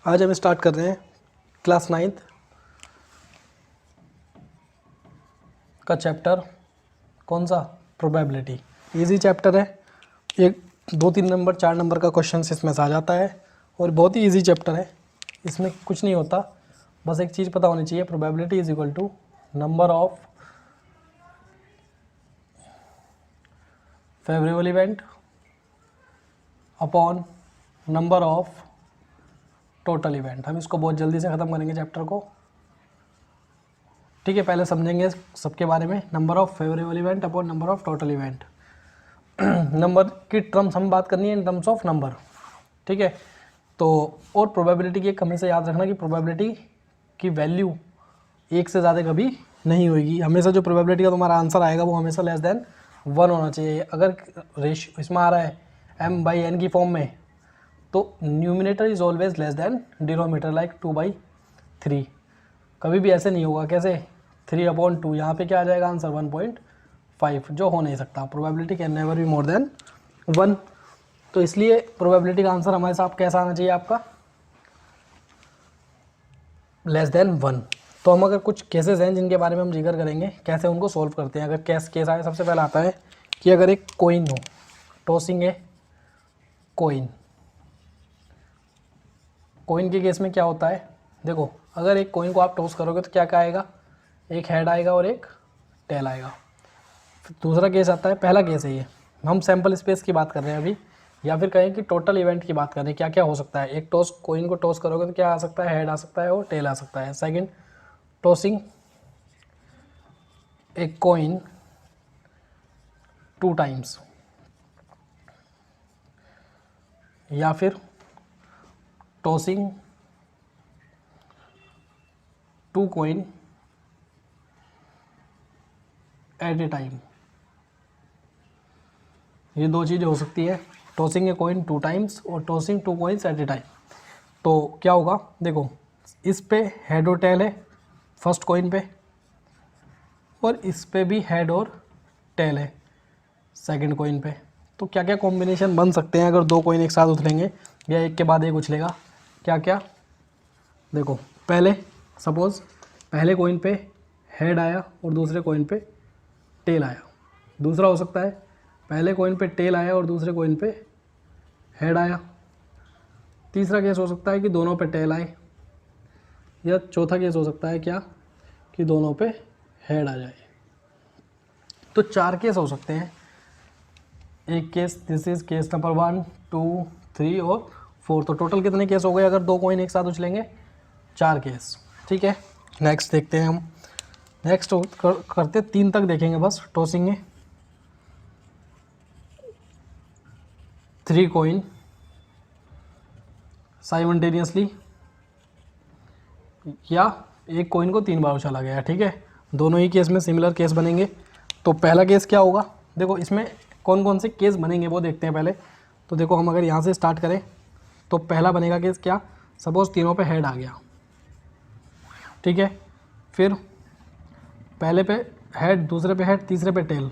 आज हम स्टार्ट कर रहे हैं क्लास 9th का चैप्टर। कौन सा? प्रोबेबिलिटी। इजी चैप्टर है। एक 2-3 नंबर 4 नंबर का क्वेश्चन इसमें से आ जाता है और बहुत ही इजी चैप्टर है। इसमें कुछ नहीं होता, बस एक चीज़ पता होनी चाहिए, probability is equal to number of favourable event upon number of total event. हम इसको बहुत जल्दी से ख़त्म करेंगे चैप्टर को, ठीक है। पहले समझेंगे सबके बारे में। Number of favourable event upon number of total event. Number की टर्म्स हम बात करनी है इन टर्म्स ऑफ नंबर, ठीक है। तो और प्रोबेबिलिटी की एक हमेशा याद रखना कि प्रोबेबिलिटी की वैल्यू एक से ज़्यादा कभी नहीं होगी। हमेशा जो प्रोबेबिलिटी का तुम्हारा आंसर आएगा वो हमेशा लेस देन 1 होना चाहिए। अगर रेशियो इसमें आ रहा है m/n की फॉर्म में, तो numerator is always less than denominator, like 2/3। कभी भी ऐसे नहीं होगा। कैसे? 3/2। यहाँ पे क्या आ जाएगा आंसर? 1.5, जो हो नहीं सकता। Probability can never be more than 1। तो इसलिए प्रोबेबिलिटी का आंसर हमारे साथ कैसा आना चाहिए आपका? Less than 1। तो हम अगर कुछ केसेस हैं जिनके बारे में हम जिक्र करेंगे, कैसे उनको सॉल्व करते हैं। अगर केस आए, सबसे पहले आता है कि अगर एक कोइन हो, टॉसिंग है कोइन। कोइन के केस में क्या होता है, देखो, अगर एक कोइन को आप टॉस करोगे तो क्या क्या आएगा? एक हेड आएगा और एक टेल आएगा। फिर दूसरा केस आता है, पहला केस है ये, हम सैम्पल स्पेस की बात कर रहे हैं अभी, या फिर कहें कि टोटल इवेंट की बात कर रहे हैं। क्या क्या हो सकता है? एक टॉस, कोइन को टॉस करोगे तो क्या आ सकता है? हेड आ सकता है और टेल आ सकता है। सेकंड, टॉसिंग एक कोइन 2 टाइम्स, या फिर tossing 2 coin at a time. ये 2 चीज़ें हो सकती है, टॉसिंग ए कोइन 2 टाइम्स और tossing 2 coins at a time. तो क्या होगा? देखो, इस पे हेड और टेल है फर्स्ट कोइन पे, और इस पे भी हेड और टेल है सेकंड कोइन पे। तो क्या क्या कॉम्बिनेशन बन सकते हैं अगर 2 कोइन एक साथ उछलेंगे या एक के बाद एक उछलेगा? क्या क्या? देखो, पहले सपोज पहले कोइन पे हेड आया और दूसरे कोइन पे टेल आया। दूसरा हो सकता है पहले कोइन पे टेल आया और दूसरे कोइन पे हेड आया। तीसरा केस हो सकता है कि दोनों पे टेल आए, या चौथा केस हो सकता है क्या, कि दोनों पे हेड आ जाए। तो 4 केस हो सकते हैं। एक case, this is case number 1, 2, 3 और 4। तो टोटल कितने केस हो गए अगर 2 कोइन एक साथ उछलेंगे? 4 केस, ठीक है। नेक्स्ट देखते हैं हम। नेक्स्ट करते 3 तक देखेंगे बस। टॉसिंग है 3 कोइन साइमल्टेनियसली, या एक कोइन को 3 बार उछाला गया, ठीक है। दोनों ही केस में सिमिलर केस बनेंगे। तो पहला केस क्या होगा? देखो, इसमें कौन कौन से केस बनेंगे वो देखते हैं पहले। तो देखो, हम अगर यहाँ से स्टार्ट करें तो पहला बनेगा केस क्या? सपोज तीनों पे हेड आ गया, ठीक है। फिर पहले पे हेड, दूसरे पे हेड, तीसरे पे टेल।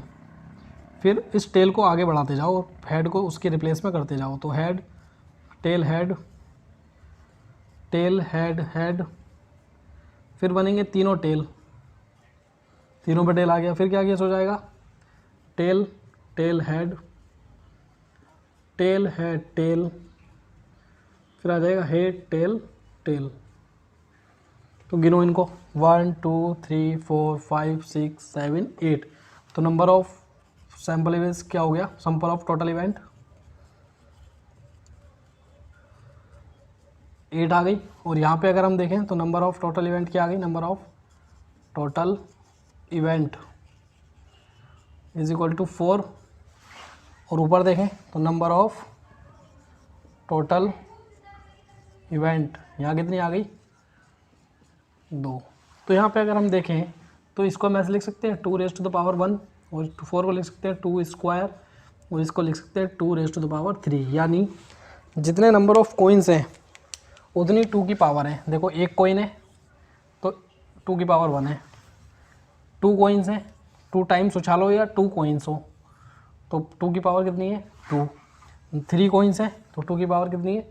फिर इस टेल को आगे बढ़ाते जाओ और हेड को उसके रिप्लेस में करते जाओ। तो head tail head tail head head, फिर बनेंगे तीनों टेल, तीनों पे टेल आ गया। फिर क्या केस हो जाएगा? Tail tail head tail head tail, फिर आ जाएगा हेड टेल टेल। तो गिनो इनको, 1 2 3 4 5 6 7 8। तो नंबर ऑफ सैम्पल इवेंट्स क्या हो गया? सैम्पल ऑफ टोटल इवेंट 8 आ गई। और यहाँ पे अगर हम देखें तो नंबर ऑफ टोटल इवेंट क्या आ गई? Number of total event is equal to 4। और ऊपर देखें तो नंबर ऑफ टोटल इवेंट यहाँ कितनी आ गई? 2। तो यहाँ पे अगर हम देखें तो इसको हम ऐसे लिख सकते हैं 2⁻1, और 4 को लिख सकते हैं 2 स्क्वायर, और इसको लिख सकते हैं 2⁻3। यानी जितने नंबर ऑफ कोइंस हैं उतनी 2 की पावर है। देखो, एक कोइन है तो 2 की पावर 1 है। 2 कोइंस हैं, 2 टाइम्स उछालो या 2 कोइंस हो तो 2 की पावर कितनी है? 2। 3 कोइंस हैं तो 2 की पावर कितनी है?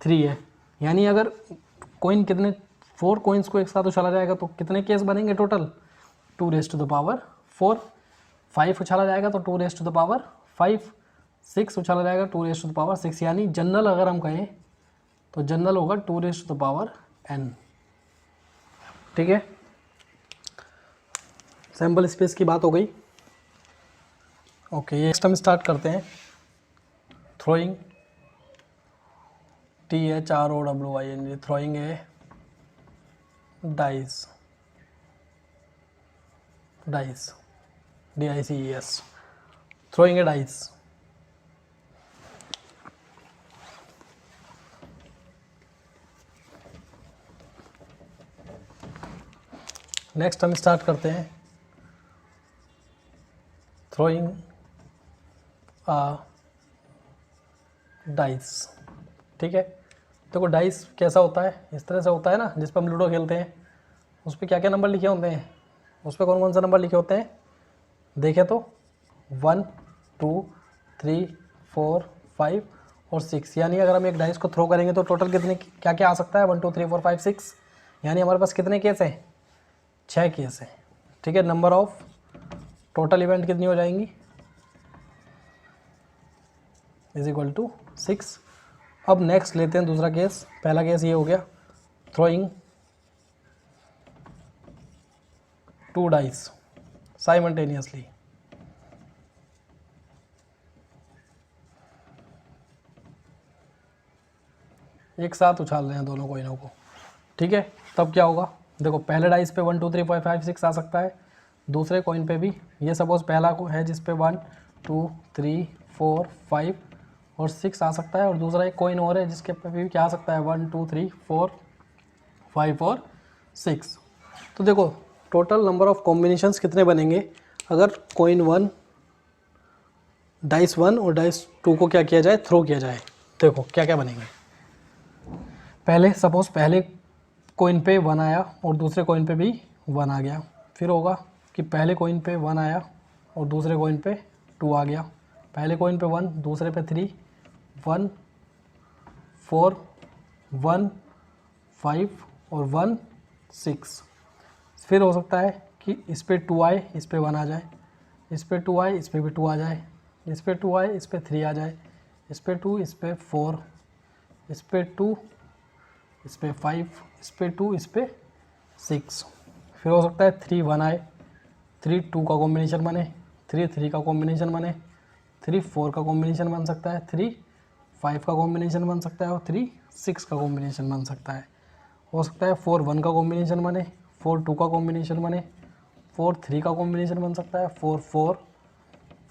3 है। यानी अगर कोइन कितने 4 कोइंस को एक साथ उछाला जाएगा तो कितने केस बनेंगे total 2 raise to the power 4। 5 उछाला जाएगा तो 2 रेज़ टू द पावर 5। 6 उछाला जाएगा 2 रेज़ टू द पावर 6, यानी जनरल अगर हम कहें तो जनरल होगा 2 raise to the power n। ठीक है, सैम्पल स्पेस की बात हो गई। ओके, नेक्स्ट हम स्टार्ट करते हैं throwing, THROWING, throwing A dice, DICES, throwing a dice। Next हम स्टार्ट करते हैं थ्रोइंग अ डाइस। ठीक है, देखो डाइस कैसा होता है, इस तरह से होता है ना, जिस पर हम लूडो खेलते हैं, उस पर क्या क्या नंबर लिखे होते हैं, उस पर कौन कौन सा नंबर लिखे होते हैं, देखें तो 1 2 3 4 5 और 6, यानी अगर हम एक डाइस को थ्रो करेंगे तो टोटल कितने क्या क्या आ सकता है 1 2 3 4 5 6, यानी हमारे पास कितने केस हैं 6 केस हैं। ठीक है, नंबर ऑफ टोटल इवेंट कितनी हो जाएंगी इज इक्वल टू 6। अब नेक्स्ट लेते हैं दूसरा केस। पहला केस ये हो गया थ्रोइंग 2 डाइस साइमल्टेनियसली। एक साथ उछाल रहे हैं दोनों कोइनों को। ठीक है, तब क्या होगा, देखो पहले डाइस पे 1 2 3 4 5 6 आ सकता है, दूसरे कॉइन पे भी। ये सपोज पहला को है जिस पे 1 2 3 4 5 और 6 आ सकता है, और दूसरा एक कॉइन और है जिसके पे भी क्या आ सकता है 1 2 3 4 5 और 6। तो देखो टोटल नंबर ऑफ कॉम्बिनेशंस कितने बनेंगे अगर कॉइन 1 डाइस 1 और डाइस 2 को क्या किया जाए, थ्रो किया जाए। देखो क्या क्या बनेंगे। पहले सपोज पहले कॉइन पे 1 आया और दूसरे कॉइन पे भी 1 आ गया, फिर होगा कि पहले कॉइन पे 1 आया और दूसरे कॉइन पे 2 आ गया, पहले कॉइन पे 1 दूसरे पे 3 1 4 1 5 और 1 6। फिर हो सकता है कि इस पे 2 आए, इस पे 1 आ जाए, इस पे 2 आए, इस पे भी 2 आ जाए, इस पे 2 आए, इस पे 3 आ जाए, इस पे 2, इस पे 4, इस पे 2, इस पे 5, इस पे 2, इस पे 6। फिर हो सकता है 3 1 आए, 3 2 का कॉम्बिनेशन बने, 3 3 का कॉम्बिनेशन बने, 3 4 का कॉम्बिनेशन बन सकता है, 3 5 का कॉम्बिनेशन बन सकता है और 3 6 का कॉम्बिनेशन बन सकता है। हो सकता है 4 1 का कॉम्बिनेशन बने, 4 2 का कॉम्बिनेशन बने, 4 3 का कॉम्बिनेशन बन सकता है, 4 4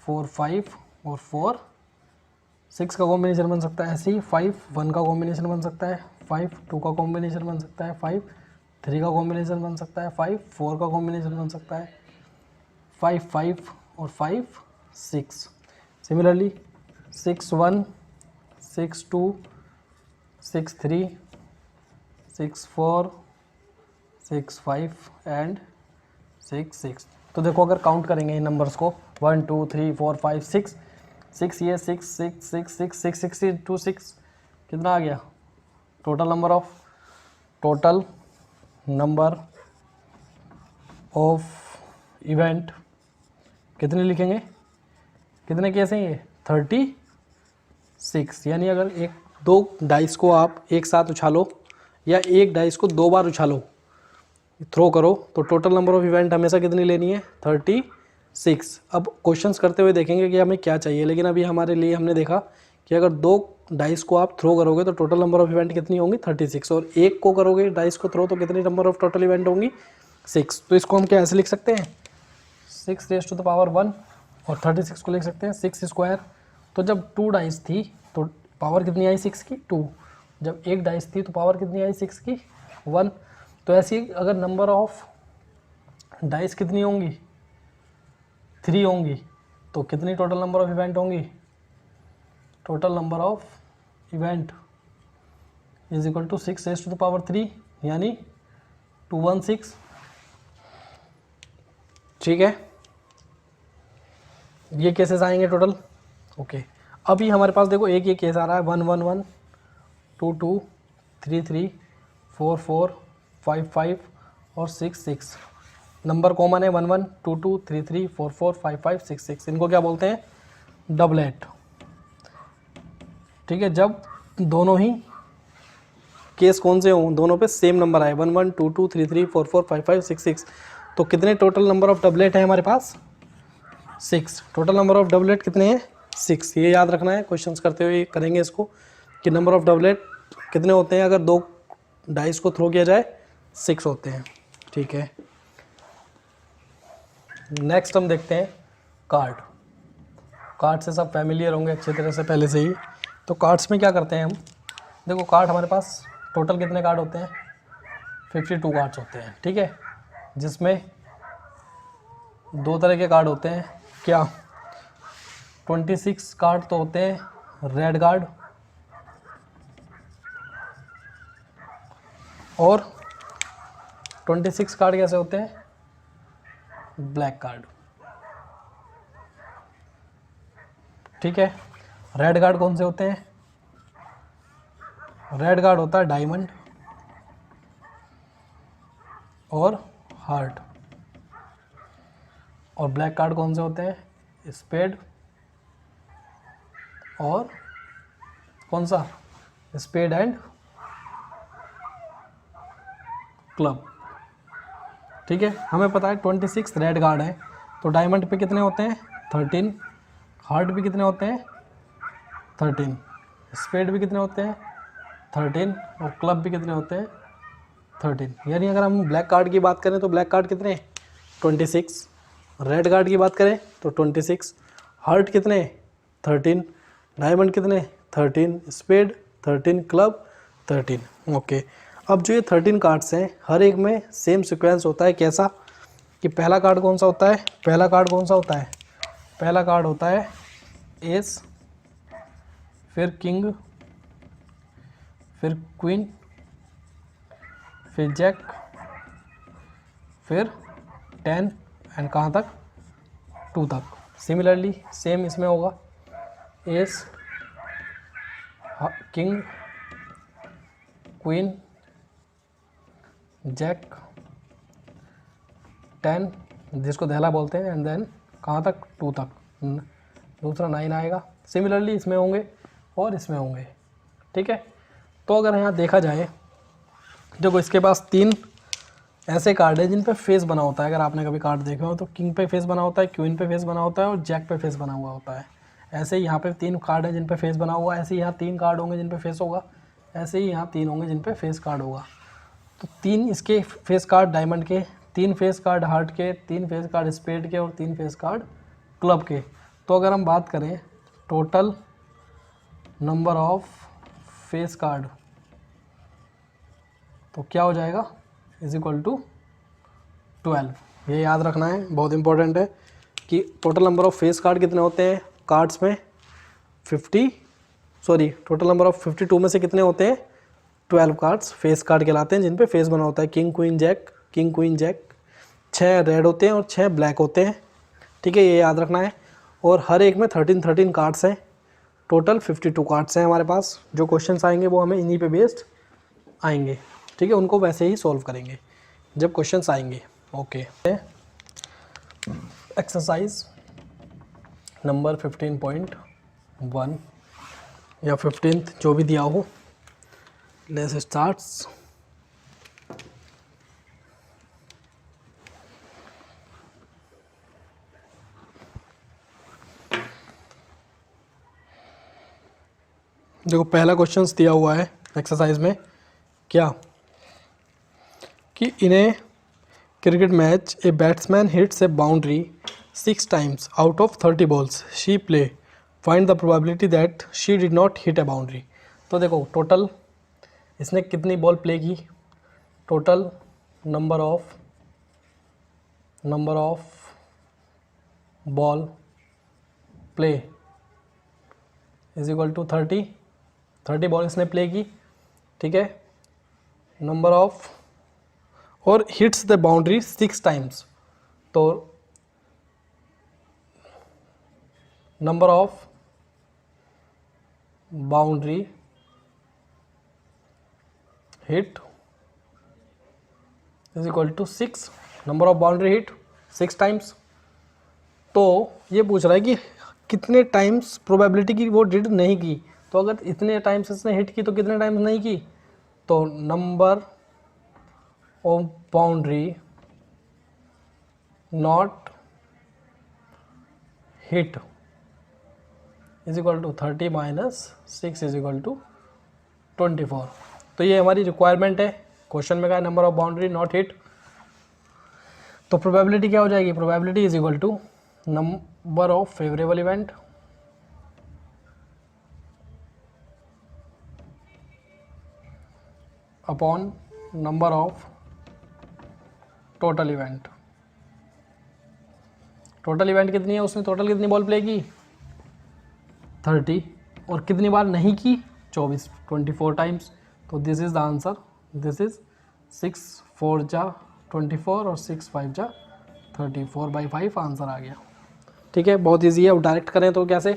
4 5 और 4 6 का कॉम्बिनेशन बन सकता है। ऐसे ही 5 1 का कॉम्बिनेशन बन सकता है, 5 2 का कॉम्बिनेशन बन सकता है, 5 3 का कॉम्बिनेशन बन सकता है, 5 4 का कॉम्बिनेशन बन सकता है, 5 5 और 5 6। Similarly 6 1 6 2 6 3 6 4 6 5 and 6 6। तो देखो अगर काउंट करेंगे इन नंबर्स को 1 2 3 4 5 6 6, ये 6 6 6 6 6 6 2 6 कितना आ गया टोटल नंबर ऑफ इवेंट कितने लिखेंगे, कितने केस हैं ये 36। यानी अगर एक दो डाइस को आप एक साथ उछालो या एक डाइस को 2 बार उछालो थ्रो करो तो टोटल नंबर ऑफ इवेंट हमेशा कितनी लेनी है 36। अब क्वेश्चंस करते हुए देखेंगे कि हमें क्या चाहिए, लेकिन अभी हमारे लिए हमने देखा कि अगर 2 डाइस को आप थ्रो करोगे तो टोटल नंबर ऑफ इवेंट कितनी होंगी 36, और एक को करोगे डाइस को थ्रो तो कितनी नंबर ऑफ टोटल इवेंट होंगी 6। तो इसको हम क्या ऐसे लिख सकते हैं 6 रेज़ टू द पावर 1 और 36 को लिख सकते हैं 6 स्क्वायर। तो जब 2 डाइस थी तो पावर कितनी आई 6 की 2, जब एक डाइस थी तो पावर कितनी आई 6 की 1। तो ऐसी अगर नंबर ऑफ डाइस कितनी होंगी 3 होंगी तो कितनी टोटल नंबर ऑफ इवेंट होंगी, total number of event is equal to 6 raise to the power 3 यानी 216। ठीक है, ये केसेस आएंगे टोटल। ओके, अभी हमारे पास देखो एक ये केस आ रहा है 1 1 1 2 2 3 3 4 4 5 5 और 6 6। नंबर कॉमन है 1 1 2 2 3 3 4 4 5 5 6 6। इनको क्या बोलते हैं? डबलेट। ठीक है, जब दोनों ही केस कौन से हों, दोनों पे सेम नंबर आए 1 1 2 2 3 3 4 4 5 5 6 6। तो कितने टोटल नंबर ऑफ डबलेट है हमारे पास? 6। टोटल नंबर ऑफ डबलेट कितने हैं? 6। ये याद रखना है, क्वेश्चंस करते हुए करेंगे इसको कि नंबर ऑफ डबलेट कितने होते हैं अगर 2 डाइस को थ्रो किया जाए? 6 होते हैं। ठीक है, नेक्स्ट हम देखते हैं कार्ड। कार्ड से सब फैमिलियर होंगे अच्छी तरह से पहले से ही। तो कार्ड्स में क्या करते हैं हम? देखो, कार्ड हमारे पास टोटल कितने कार्ड होते हैं? 52 कार्ड्स होते हैं। ठीक है, जिसमें 2 तरह के कार्ड होते हैं। क्या? 26 कार्ड तो होते हैं रेड कार्ड, और 26 कार्ड कैसे होते हैं? Black card. ठीक है, रेड कार्ड कौन से होते हैं? रेड कार्ड होता है डायमंड और हार्ट। और ब्लैक कार्ड कौन से होते हैं? स्पेड और कौन सा? Spade and club. ठीक है, हमें पता है 26 रेड कार्ड है, तो डायमंड पे कितने होते हैं? 13। हार्ट भी कितने होते हैं? 13। स्पेड भी कितने होते हैं? 13। और क्लब भी कितने होते हैं? 13। यानी अगर हम ब्लैक कार्ड की बात करें तो ब्लैक कार्ड कितने हैं? 26। रेड कार्ड की बात करें तो 26। हार्ट कितने? 13। डायमंड कितने? 13। स्पेड 13। क्लब 13। ओके, अब जो ये 13 कार्ड्स हैं, हर एक में सेम सीक्वेंस होता है। कैसा? कि पहला कार्ड कौन सा होता है? पहला कार्ड कौन सा होता है? पहला कार्ड होता है एस, फिर किंग, फिर क्वीन, फिर जैक, फिर 10 एंड कहाँ तक? 2 तक। सिमिलरली सेम इसमें होगा, एस, किंग, क्वीन, जैक, 10 जिसको दहला बोलते हैं, एंड देन कहाँ तक? 2 तक। दूसरा 9 आएगा। सिमिलरली इसमें होंगे और इसमें होंगे। ठीक है, तो अगर यहाँ देखा जाए, देखो इसके पास 3 ऐसे कार्ड है जिन पे फेस बना होता है। अगर आपने कभी कार्ड देखे हो तो किंग पे फेस बना होता है, क्वीन पे फेस बना होता है और जैक पे फेस बना हुआ होता है। ऐसे ही यहाँ पे 3 कार्ड है जिन पे फेस बना हुआ है, ऐसे ही यहाँ 3 कार्ड होंगे जिन पे फेस होगा, ऐसे ही यहाँ 3 होंगे जिन पे फेस कार्ड होगा। तो 3 इसके फेस कार्ड डायमंड के, 3 फेस कार्ड हार्ट के, 3 फेस कार्ड स्पेड के और 3 फेस कार्ड क्लब के। तो अगर हम बात करें total number of face card, तो क्या हो जाएगा? Is equal to 12। ये याद रखना है, बहुत इंपॉर्टेंट है कि total number of face card कितने होते हैं कार्ड्स में? 50, सॉरी, टोटल नंबर ऑफ 52 में से कितने होते हैं? 12 कार्ड्स फेस कार्ड कहलाते हैं जिन पे फेस बना होता है। King queen jack, king queen jack. 6 red होते हैं और 6 ब्लैक होते हैं। ठीक है, ये याद रखना है। और हर एक में 13 कार्ड्स हैं। टोटल 52 कार्ड्स हैं हमारे पास। जो क्वेश्चंस आएंगे वो हमें इन्हीं पे बेस्ड आएंगे। ठीक है, उनको वैसे ही सॉल्व करेंगे जब क्वेश्चंस आएंगे। ओके, एक्सरसाइज नंबर 15.1 या 15th जो भी दिया हो, लेट्स स्टार्ट्स। देखो पहला क्वेश्चंस दिया हुआ है एक्सरसाइज में, क्या कि in a cricket match a batsman hits a boundary 6 times out of 30 balls she play, find the probability that she did not hit a boundary. तो देखो टोटल इसने कितनी बॉल प्ले की, total number of ball play is equal to 30 ball इसने play की। ठीक है, number of और हिट्स द बाउंड्री 6 times, तो number of boundary hit is equal to 6, number of boundary hit 6 times. तो ये पूछ रहा है कि कितने टाइम्स प्रोबेबिलिटी की वो डिड नहीं की, तो अगर इतने टाइम्स इसने हिट की तो कितने टाइम्स नहीं की, तो number of boundary not hit is equal to 30 minus 6 is equal to 24। तो ये हमारी रिक्वायरमेंट है, क्वेश्चन में कहा number of boundary not hit, तो प्रोबेबिलिटी क्या हो जाएगी, probability is equal to number of favourable event upon number of total event. Total event कितनी है, उसने टोटल कितनी बॉल प्ले की 30, और कितनी बार नहीं की 24, 24 टाइम्स। तो this is the answer, this is 6 4 जा 24 और 6 5 जा 30, 4/5 आंसर आ गया। ठीक है, बहुत ईजी है। अब डायरेक्ट करें तो कैसे,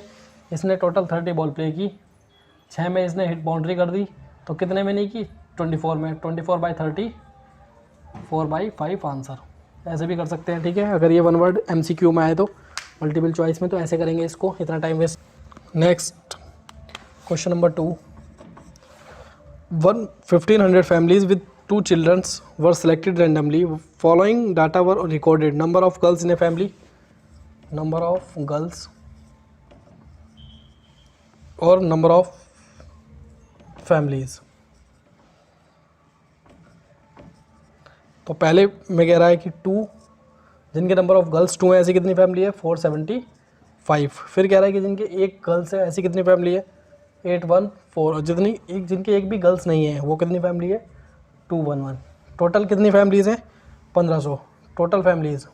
इसने टोटल 30 बॉल प्ले की, 6 में इसने हिट बाउंड्री कर दी, तो कितने में नहीं की 24 में, 24/30 4/5 आंसर। ऐसे भी कर सकते हैं। ठीक है, अगर ये वन वर्ड MCQ में आए तो मल्टीपल चॉइस में तो ऐसे करेंगे इसको, इतना time waste. Next question number 2, 1500 families with 2 children were selected randomly. Following data were recorded: number of girls in a family, number of girls और number of families। तो पहले में कह रहा है कि 2 जिनके नंबर ऑफ गर्ल्स 2 है, ऐसी कितनी फैमिली है 475। फिर कह रहा है कि जिनके एक गर्ल्स है, ऐसी कितनी फैमिली है 814, और जिनके एक भी गर्ल्स नहीं है वो कितनी फैमिली है 211। टोटल कितनी फैमिलीज़ हैं 1500। टोटल फैमिलीज़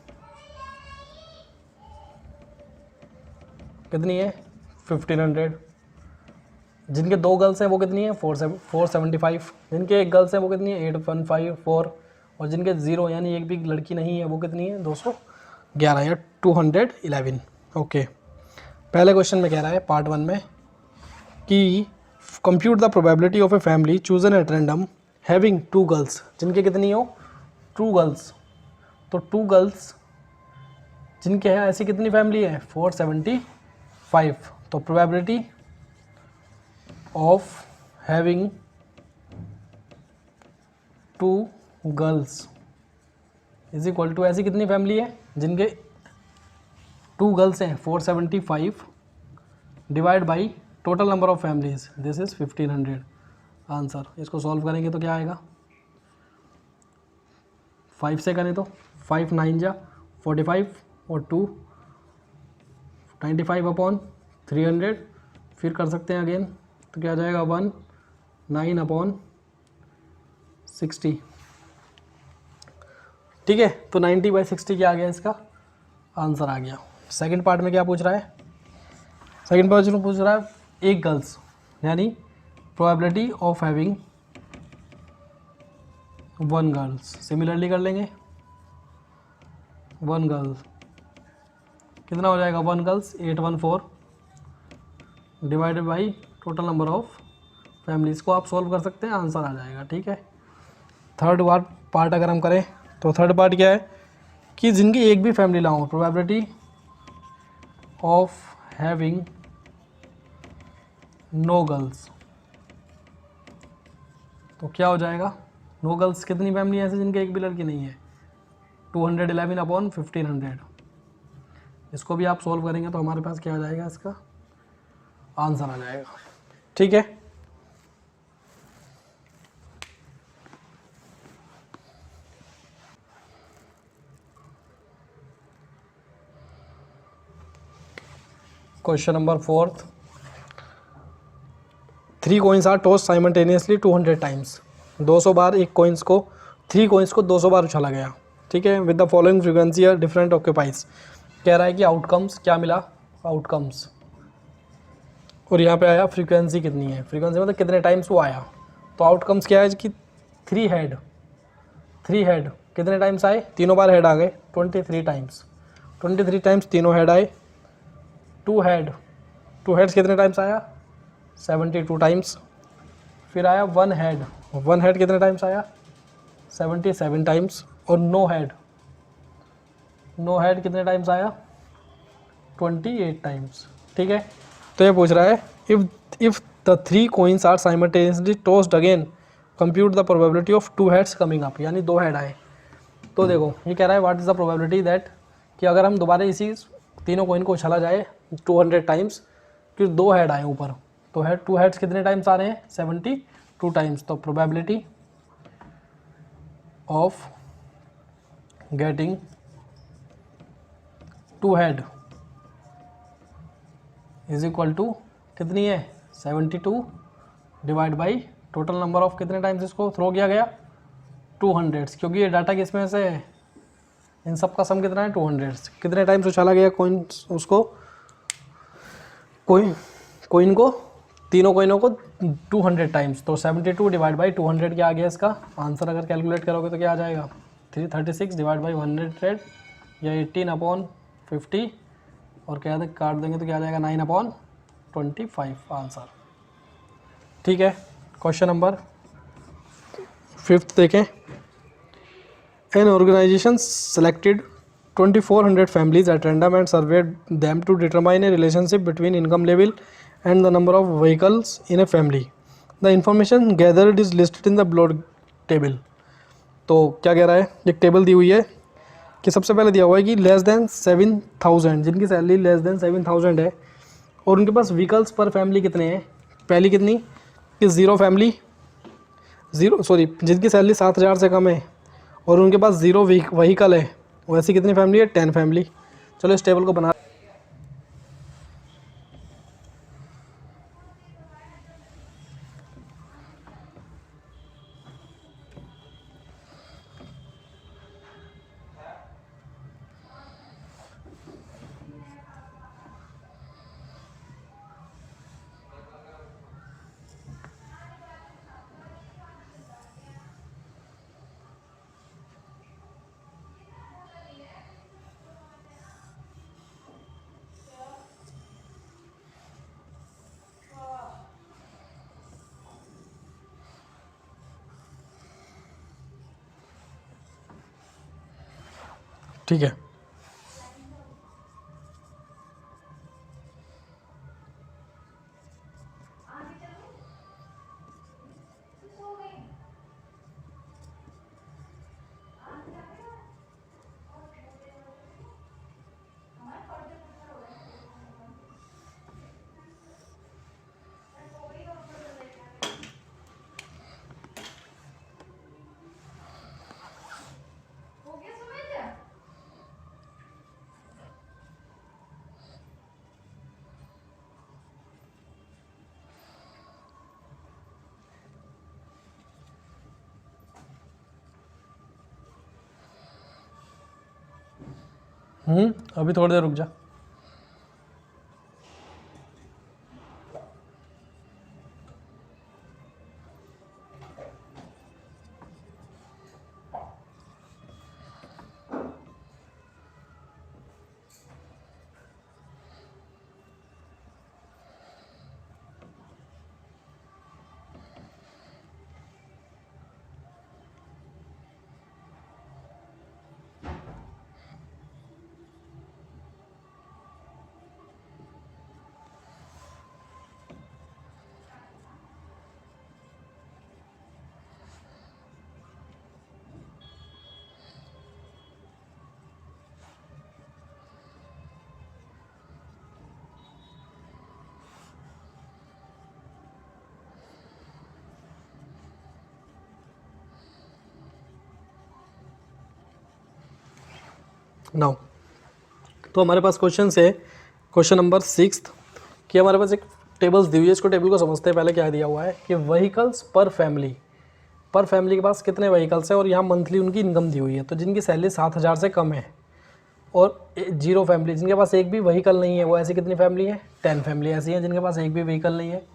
कितनी है 1500। जिनके 2 गर्ल्स हैं वो कितनी है 475। जिनके एक गर्ल्स है वो कितनी है 8154, और जिनके 0 यानी एक भी लड़की नहीं है वो कितनी है 211 या 211। ओके, पहले क्वेश्चन में कह रहा है पार्ट 1 में कि compute the probability of a family chosen at random having 2 girls. जिनके कितनी हो 2 गर्ल्स, तो 2 गर्ल्स जिनके हैं ऐसी कितनी फैमिली है 475। तो probability of having 2 girls is equal to, ऐसी कितनी फैमिली है जिनके 2 गर्ल्स हैं 475 divide by total number of families, this is 1500 answer. इसको सॉल्व करेंगे तो क्या आएगा, 5 से करें तो 5 9 जा 45 और 2 95 अपॉन 300। फिर कर सकते हैं अगेन, तो क्या आ जाएगा 1 9 अपॉन 60। ठीक है, तो 90/60 क्या आ गया, इसका आंसर आ गया। सेकंड पार्ट में क्या पूछ रहा है, सेकंड पार्ट में पूछ रहा है एक गर्ल्स, यानी probability of having 1 girls. Similarly कर लेंगे 1 गर्ल कितना हो जाएगा 1 girls 814 divided by total number of families को आप सॉल्व कर सकते हैं, आंसर आ जाएगा। ठीक है, थर्ड पार्ट अगर हम करें तो थर्ड पार्ट क्या है कि जिनकी एक भी फैमिली ना हो, probability of having no girls. तो क्या हो जाएगा, नो गर्ल्स कितनी फैमिली है ऐसे जिनके एक भी लड़की नहीं है 211 अपॉन 1500। इसको भी आप सॉल्व करेंगे तो हमारे पास क्या आ जाएगा, इसका आंसर आ जाएगा। ठीक है, question number 4, 3 coins are toss simultaneously 200 times. 200 बार एक कोइंस को 3 coins को 200 बार उछाला गया। ठीक है, with the following frequency are different occupies. कह रहा है कि आउटकम्स क्या मिला, आउटकम्स, और यहाँ पे आया फ्रीक्वेंसी कितनी है, फ्रीक्वेंसी मतलब कितने टाइम्स वो आया। तो आउटकम्स क्या है कि 3 हेड कितने टाइम्स आए, तीनों बार हेड आ गए 23 टाइम्स, 23 टाइम्स तीनों हेड आए। 2 हेड्स कितने टाइम्स आया 72 टाइम्स। फिर आया 1 हेड कितने टाइम्स आया 77 टाइम्स। और नो हेड, नो हेड कितने टाइम्स आया, 28 टाइम्स। ठीक है, तो ये पूछ रहा है if the 3 coins are simultaneously tossed again compute the probability of 2 heads coming up, यानी 2 हेड आए। तो देखो ये कह रहा है what is the probability that, कि अगर हम दोबारा इसी तीनों कॉइन को उछाला जाए 200 टाइम्स, फिर 2 हेड आए ऊपर, तो हेड 2 हेड्स कितने टाइम्स आ रहे हैं, 72 टाइम्स। तो probability of getting 2 head is equal to कितनी है, 72 divide by total number of कितने टाइम्स इसको थ्रो किया गया, 200, क्योंकि ये डाटा किसमें से है, इन सब का सम कितना है, 200। कितने टाइम्स उछाला गया कॉइन, उसको कॉइन को, तीनों कॉइनों को 200 टाइम्स। तो 72 डिवाइड बाई 200 क्या आ गया इसका आंसर, अगर कैलकुलेट करोगे तो क्या आ जाएगा, 336 डिवाइड बाई 100 या 18/50, और क्या काट देंगे तो क्या आ जाएगा 9/25 आंसर। ठीक है, क्वेश्चन नंबर 5 देखें। An organization selected 2400 families at random and surveyed them to determine a relationship between income level and the number of vehicles in a family. The information gathered is listed in the below table. तो क्या कह रहा है, एक table दी हुई है कि सबसे पहले दिया हुआ है कि लेस देन 7000, जिनकी सैलरी लेस देन 7000 है और उनके पास व्हीकल्स पर फैमिली कितने हैं, पहली कितनी कि जिनकी सैलरी 7000 से कम है और उनके पास 0 व्हीकल है, वैसी कितनी फैमिली है, 10 फैमिली। चलो इस टेबल को बना, ठीक है। अभी थोड़ी देर रुक जा। नाउ तो हमारे पास क्वेश्चन है, क्वेश्चन नंबर 6 कि हमारे पास एक टेबल्स दी हुई है। इसको टेबल को समझते हैं, पहले क्या दिया हुआ है कि व्हीकल्स पर फैमिली के पास कितने व्हीकल्स हैं और यहाँ मंथली उनकी इनकम दी हुई है। तो जिनकी सैलरी 7000 से कम है और 0 फैमिली, जिनके पास एक भी व्हीकल नहीं है, वो ऐसी कितनी फैमिली है, 10 फैमिली ऐसी हैं जिनके पास एक भी व्हीकल नहीं है।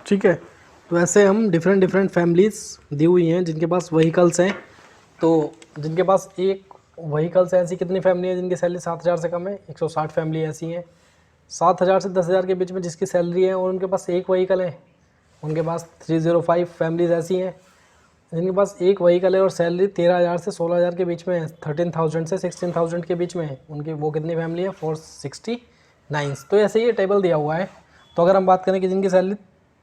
ठीक है, तो ऐसे हम डिफरेंट फैमिलीज दी हुई हैं जिनके पास व्हीकल्स हैं। तो जिनके पास एक व्हीकल्स हैं ऐसी कितनी फैमिली है जिनकी सैलरी 7000 से कम है, 160 फैमिली ऐसी हैं। 7000 से 10,000 के बीच में जिसकी सैलरी है और उनके पास एक व्हीकल है, उनके पास 305 फैमिलीज ऐसी हैं जिनके पास एक व्हीकल है और सैलरी 13,000 से 16,000 के बीच में है, 13,000 से 16,000 के बीच में है। उनकी वो कितनी फैमिली है? 469। तो ऐसे ये टेबल दिया हुआ है। तो अगर हम बात करें कि जिनकी सैलरी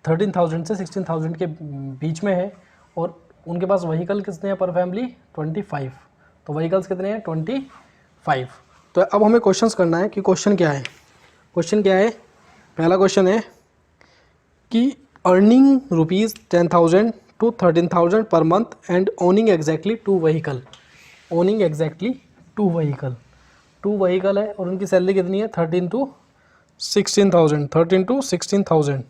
13,000 से 16,000 के बीच में है और उनके पास व्हीकल कितने हैं पर फैमिली? 25। तो व्हीकल्स कितने हैं? 25। तो अब हमें क्वेश्चंस करना है कि क्वेश्चन क्या है। क्वेश्चन क्या है? पहला क्वेश्चन है कि अर्निंग ₹10,000 to 13,000 पर month and owning exactly 2 vehicle. Owning exactly 2 vehicle, 2 vehicle है और उनकी सैलरी कितनी है? 13 to 16,000।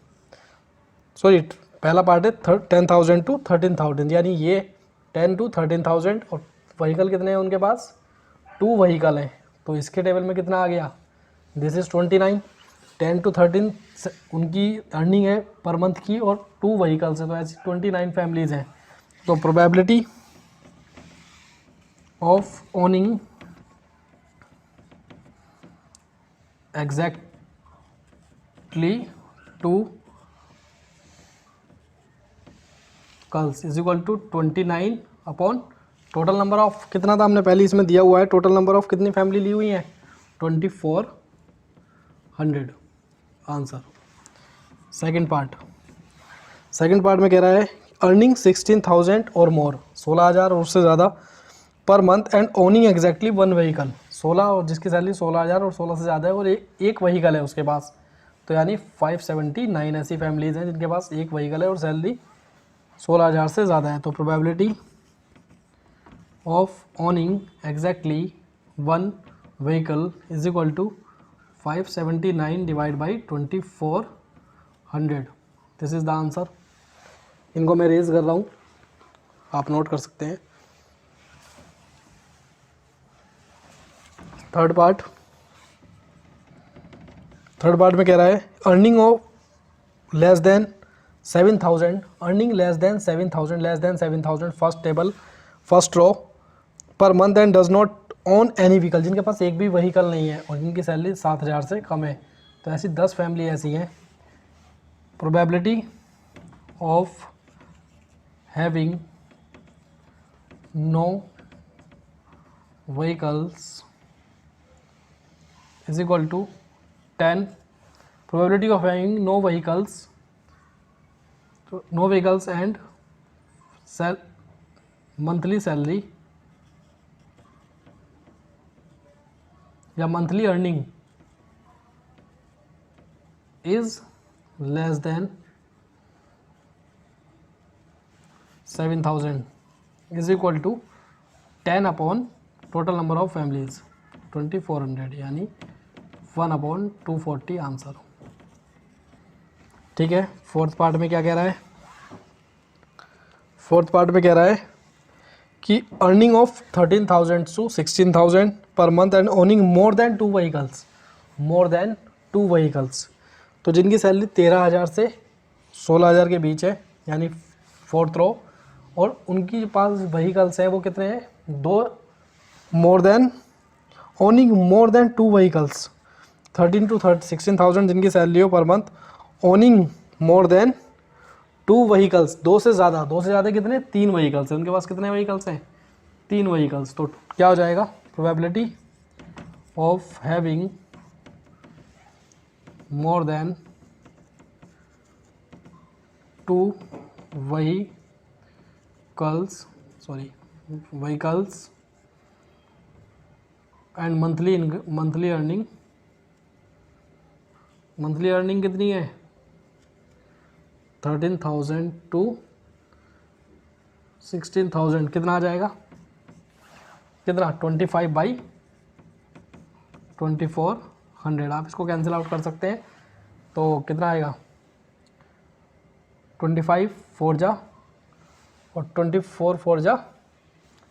सॉरी, पहला पार्ट है 10,000 to 13,000, यानी ये 10 to 13,000 और व्हीकल कितने हैं उनके पास? 2 व्हीकल हैं। तो इसके टेबल में कितना आ गया? This is 29। 10 to 13 उनकी अर्निंग है पर मंथ की और 2 व्हीकल्स है, तो ऐसी 29 फैमिलीज हैं। तो probability of owning exactly 2 vehicles is equal to 29 upon total number of, कितना था हमने पहले इसमें दिया हुआ है, टोटल नंबर ऑफ कितनी फैमिली ली हुई है? 2400 आंसर। सेकंड पार्ट में कह रहा है अर्निंग 16,000 और मोर, 16,000 और उससे ज़्यादा पर month and owning exactly 1 vehicle. 16 और जिसकी सैलरी 16,000 और 16 से ज़्यादा है और एक व्हीकल है उसके पास, तो यानी 579 ऐसी फैमिलीज़ हैं जिनके पास एक व्हीकल है और सैलरी 16,000 से ज़्यादा है। तो probability of owning exactly 1 vehicle is equal to 579 divide by 2400। This is the answer. इनको मैं रेज कर रहा हूँ, आप नोट कर सकते हैं। थर्ड पार्ट में कह रहा है earning of less than 7,000, earning less than 7,000 first table first row per month and does not own any vehicle, जिनके पास एक भी व्हीकल नहीं है और जिनकी सैलरी 7,000 से कम है। तो ऐसी 10 फैमिली ऐसी हैं। Probability of having no vehicles is equal to 10। Probability of having no vehicles and monthly salary या monthly earning is less than 7,000 is equal to 10 upon total number of families 2400, यानी 1/240 answer. ठीक है। Fourth part में क्या कह रहा है? Fourth part में कह रहा है कि अर्निंग ऑफ 13,000 to 16,000 पर month and owning more than 2 vehicles, तो जिनकी सैलरी 13,000 से 16,000 के बीच है, यानी फोर्थ रो, और उनकी पास व्हीकल्स हैं वो कितने हैं? 2 owning more than 2 vehicles, 13 to 16,000 जिनकी सैलरी हो per month, owning more than 2 vehicles, 2 से ज़्यादा कितने? 3 व्हीकल्स हैं। उनके पास कितने व्हीकल्स हैं? 3 व्हीकल्स। तो क्या हो जाएगा? Probability of having more than 2 vehicles and monthly earning कितनी है? 13,000 to 16,000। कितना आ जाएगा? कितना? 25/2400। आप इसको कैंसिल आउट कर सकते हैं, तो कितना आएगा? 25 4 जा और 24 4 जा,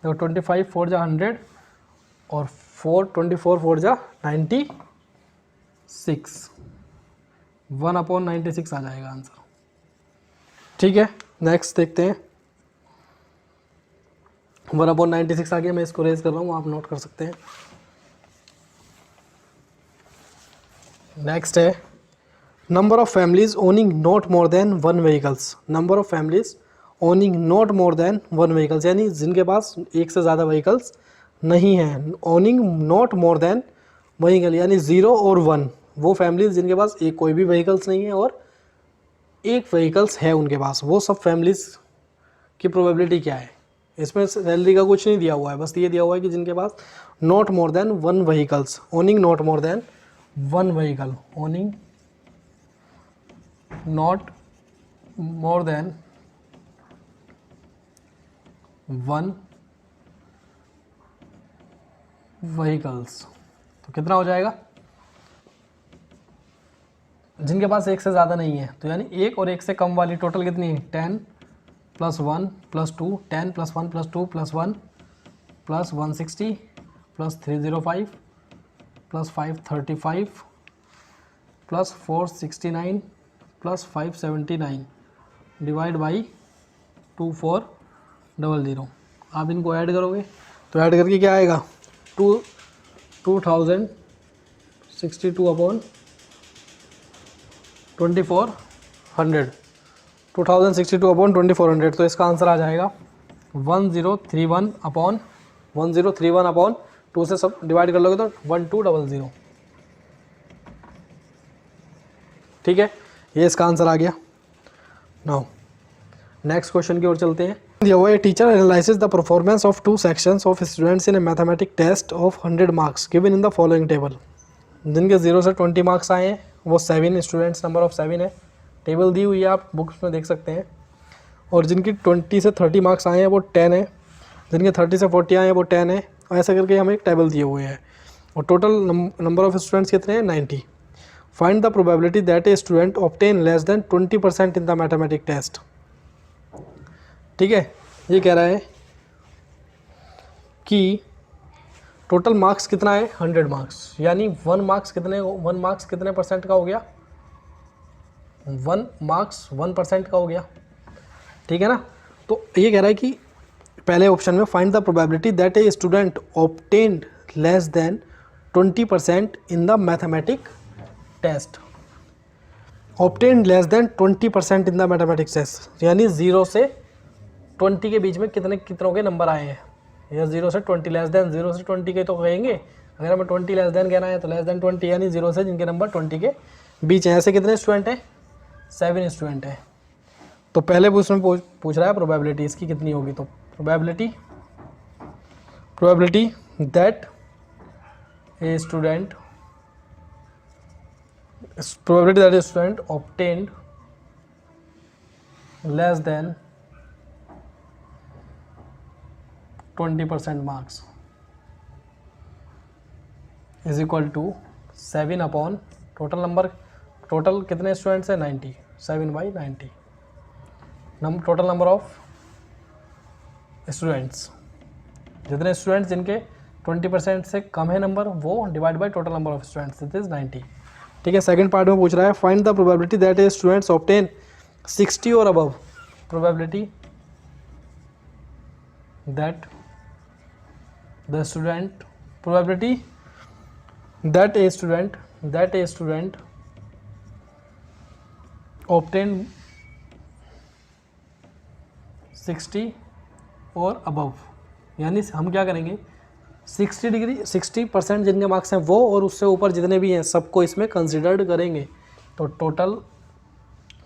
देखो 25 4 जा 100 और 24 4 जा 96, 1/96 आ जाएगा आंसर। ठीक है, नेक्स्ट देखते हैं। 1/96 आ गया, मैं इसको रेज कर रहा हूँ, आप नोट कर सकते हैं। नेक्स्ट है number of families owning not more than one vehicles, number of families owning not more than one vehicles, यानी जिनके पास एक से ज़्यादा व्हीकल्स नहीं हैं। Owning not more then vehicle यानी 0 और 1, वो फैमिलीज जिनके पास एक कोई भी व्हीकल्स नहीं है और एक व्हीकल्स है उनके पास, वो सब फैमिलीज की प्रोबेबिलिटी क्या है। इसमें सैलरी का कुछ नहीं दिया हुआ है, बस ये दिया हुआ है कि जिनके पास not more than one vehicles, owning not more than one vehicle, owning not more than one vehicles, तो कितना हो जाएगा, जिनके पास एक से ज़्यादा नहीं है, तो यानी एक और एक से कम वाली टोटल कितनी है, 10 + 1 + 2, 10 + 1 + 2 + 1 + 160 + 305 + 535 + 469 + 579 डिवाइड बाई 2400। आप इनको ऐड करोगे तो ऐड करके क्या आएगा, 2062 अपॉन 2400, 2062 अपॉन 2400, तो इसका आंसर आ जाएगा 1031 अपॉन 2 से सब डिवाइड कर लोगे तो 1200। ठीक है, ये इसका आंसर आ गया। नाउ नेक्स्ट क्वेश्चन की ओर चलते हैं। A teacher analyses the performance of 2 sections of students in a mathematic test of 100 marks given in the following table. जिनके 0 से 20 मार्क्स आए हैं वो 7 स्टूडेंट्स, नंबर ऑफ 7 है, टेबल दी हुई है, आप बुक्स में देख सकते हैं। और जिनकी 20 से 30 मार्क्स आए हैं वो 10 है, जिनके 30 से 40 आए हैं वो 10 है, और ऐसा करके हमें एक टेबल दिए हुए हैं। और टोटल नंबर ऑफ स्टूडेंट्स कितने हैं, 90। Find the probability that a student obtain less than 20% in the mathematic test. ठीक है, ये कह रहा है कि टोटल मार्क्स कितना है, 100 मार्क्स, यानी 1 मार्क्स कितने परसेंट का हो गया, 1 मार्क्स 1% का हो गया। ठीक है ना, तो ये कह रहा है कि पहले ऑप्शन में find the probability that a student obtained less than 20% in the mathematic test. Obtained less than 20% in the mathematics test, यानी 0 से 20 के बीच में कितनों के नंबर आए हैं, या 0 से 20, लेस देन 0 से 20 के तो कहेंगे, अगर हमें 20 लेस देन कहना है तो लेस देन 20, यानी 0 से जिनके नंबर 20 के बीच हैं। ऐसे कितने स्टूडेंट हैं, 7 स्टूडेंट हैं। तो पहले उसमें पूछ रहा है प्रोबेबिलिटी इसकी कितनी होगी, तो probability that a student obtained less than 20% marks is equal to 7 upon total number, total कितने स्टूडेंट्स हैं, 90, 7/90, टोटल नंबर ऑफ स्टूडेंट्स, जितने स्टूडेंट्स जिनके 20% से कम है नंबर वो divide by total number of students, this is 90। ठीक है, सेकंड पार्ट में पूछ रहा है find the probability that a students obtain 60 और above, probability that the student obtain 60 और अबव, यानी हम क्या करेंगे, 60% जिनके मार्क्स हैं वो और उससे ऊपर जितने भी हैं सबको इसमें कंसिडर्ड करेंगे। तो टोटल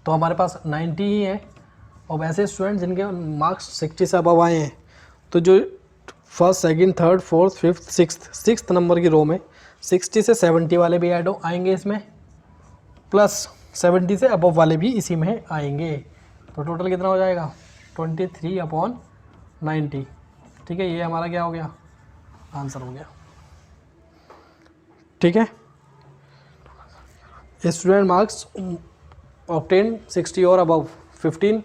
तो हमारे पास 90 ही हैं, और ऐसे स्टूडेंट जिनके मार्क्स 60 से अबव आए हैं, तो जो first, second, third, fourth, fifth, sixth number की रो में 60 से 70 वाले भी ऐड आएंगे इसमें, प्लस 70 से अबव वाले भी इसी में आएंगे। तो टोटल कितना हो जाएगा, 23/90। ठीक है, ये हमारा क्या हो गया, आंसर हो गया। ठीक है, स्टूडेंट मार्क्स ऑब्टेन 60 और अबव 15,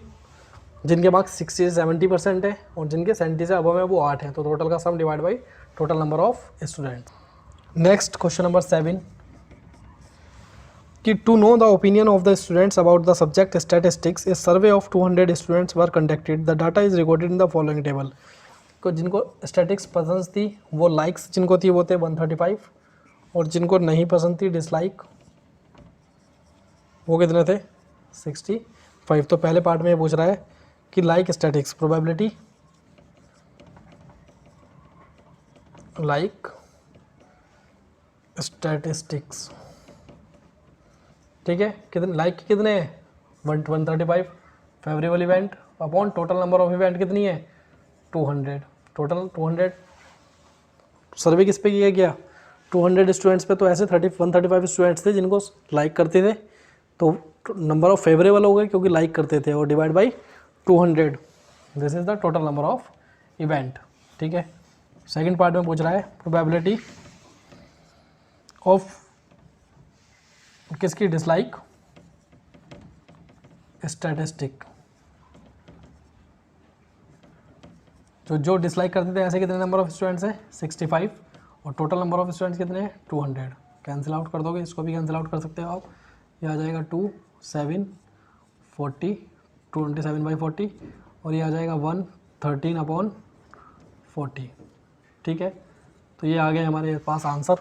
जिनके मार्क्स 60 से 70% है और जिनके 70 से अबव है वो 8 हैं। तो टोटल का sum divide by total number of student. Next question number 7 कि to know the opinion of the students about the subject statistics a survey of 200 students were conducted, the data is recorded in the following table. को जिनको statics पसंद थी वो likes जिनको थी वो थे 135, और जिनको नहीं पसंद थी डिसलाइक वो कितने थे 65। तो पहले पार्ट में ये पूछ रहा है कि like statics probability like statistics, ठीक है, कितने लाइक कितने हैं 135 favourable event upon total number of event कितनी है 200, टोटल 200। सर्वे किस पे किया गया 200 स्टूडेंट्स पे, तो ऐसे 135 स्टूडेंट्स थे जिनको लाइक करते थे, तो नंबर ऑफ फेवरेबल हो गए क्योंकि लाइक करते थे, और divide by 200, this is the total number of event, ठीक है। सेकंड पार्ट में पूछ रहा है प्रोबेबिलिटी ऑफ किसकी डिसलाइक स्टैटिस्टिक, जो डिसलाइक करते थे ऐसे कितने नंबर ऑफ स्टूडेंट्स हैं 65, और टोटल नंबर ऑफ स्टूडेंट्स कितने हैं 200। कैंसिल आउट कर दोगे, इसको भी कैंसिल आउट कर सकते हो आप, ये आ जाएगा 2 7 40 27/40, और ये आ जाएगा 113/40, ठीक है। तो ये आ गए हमारे पास आंसर।